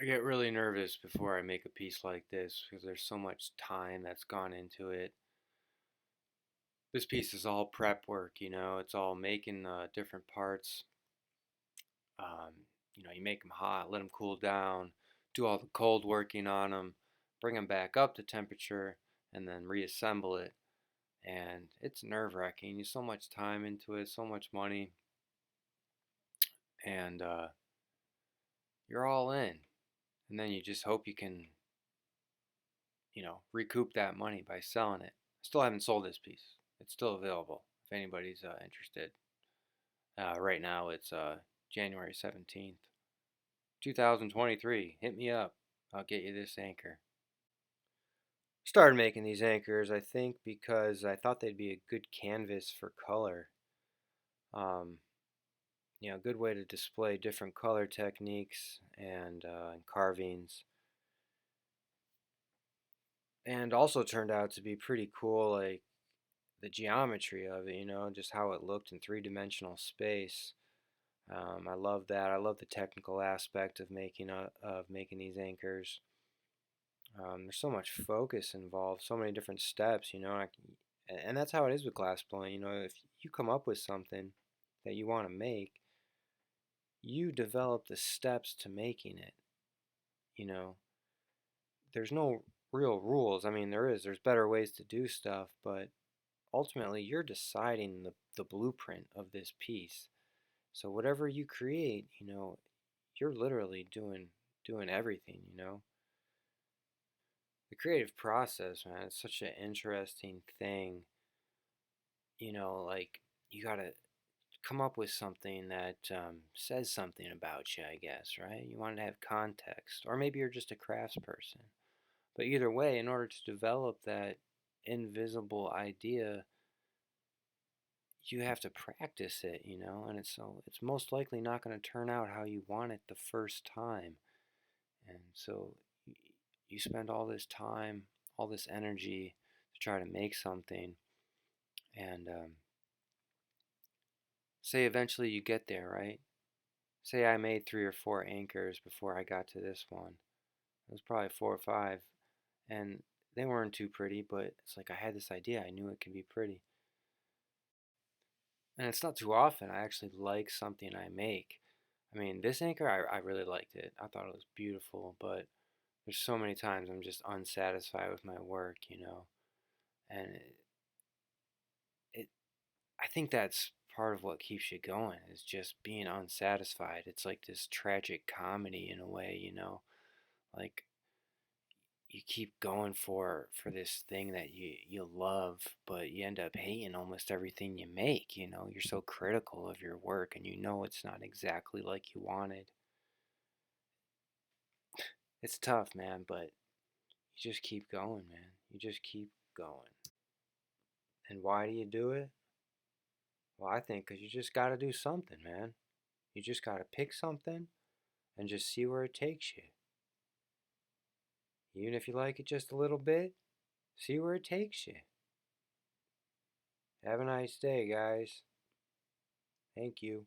I get really nervous before I make a piece like this because there's so much time that's gone into it. This piece is all prep work, it's all making different parts. Um, you make them hot, let them cool down, do all the cold working on them, bring them back up to temperature, and then reassemble it. And it's nerve wracking. You so much time into it, so much money, and you're all in. And then you just hope you can recoup that money by selling it. I still haven't sold this piece. It's still available if anybody's interested. Right now it's January 17th, 2023. Hit me up. I'll get you this anchor. Started making these anchors, I think, because I thought they'd be a good canvas for color. Um, good way to display different color techniques and carvings. And also turned out to be pretty cool, like the geometry of it, just how it looked in three-dimensional space. I love that. I love the technical aspect of making these anchors. There's so much focus involved, so many different steps, and that's how it is with glass blowing. If you come up with something that you want to make, you develop the steps to making it. You know, there's no real rules. I mean, there's better ways to do stuff, but ultimately you're deciding the blueprint of this piece. So whatever you create, you're literally doing everything. The creative process, man, it's such an interesting thing. Like you gotta come up with something that says something about you, I guess, right? You want to have context, or maybe you're just a craftsperson. But either way, in order to develop that invisible idea, you have to practice it, and it's most likely not going to turn out how you want it the first time. And so you spend all this time, all this energy to try to make something, and say eventually you get there, right? Say I made 3 or 4 anchors before I got to this one. It was probably 4 or 5, and they weren't too pretty, but it's like I had this idea. I knew it could be pretty. And it's not too often I actually like something I make. I mean, this anchor, I really liked it. I thought it was beautiful, but there's so many times I'm just unsatisfied with my work. And it I think that's part of what keeps you going is just being unsatisfied. It's like this tragic comedy in a way. Like you keep going for this thing that you love, but you end up hating almost everything you make. You're so critical of your work, and it's not exactly like you wanted. It's tough, man, but you just keep going, man. You just keep going. And why do you do it? Well, I think because you just got to do something, man. You just got to pick something and just see where it takes you. Even if you like it just a little bit, see where it takes you. Have a nice day, guys. Thank you.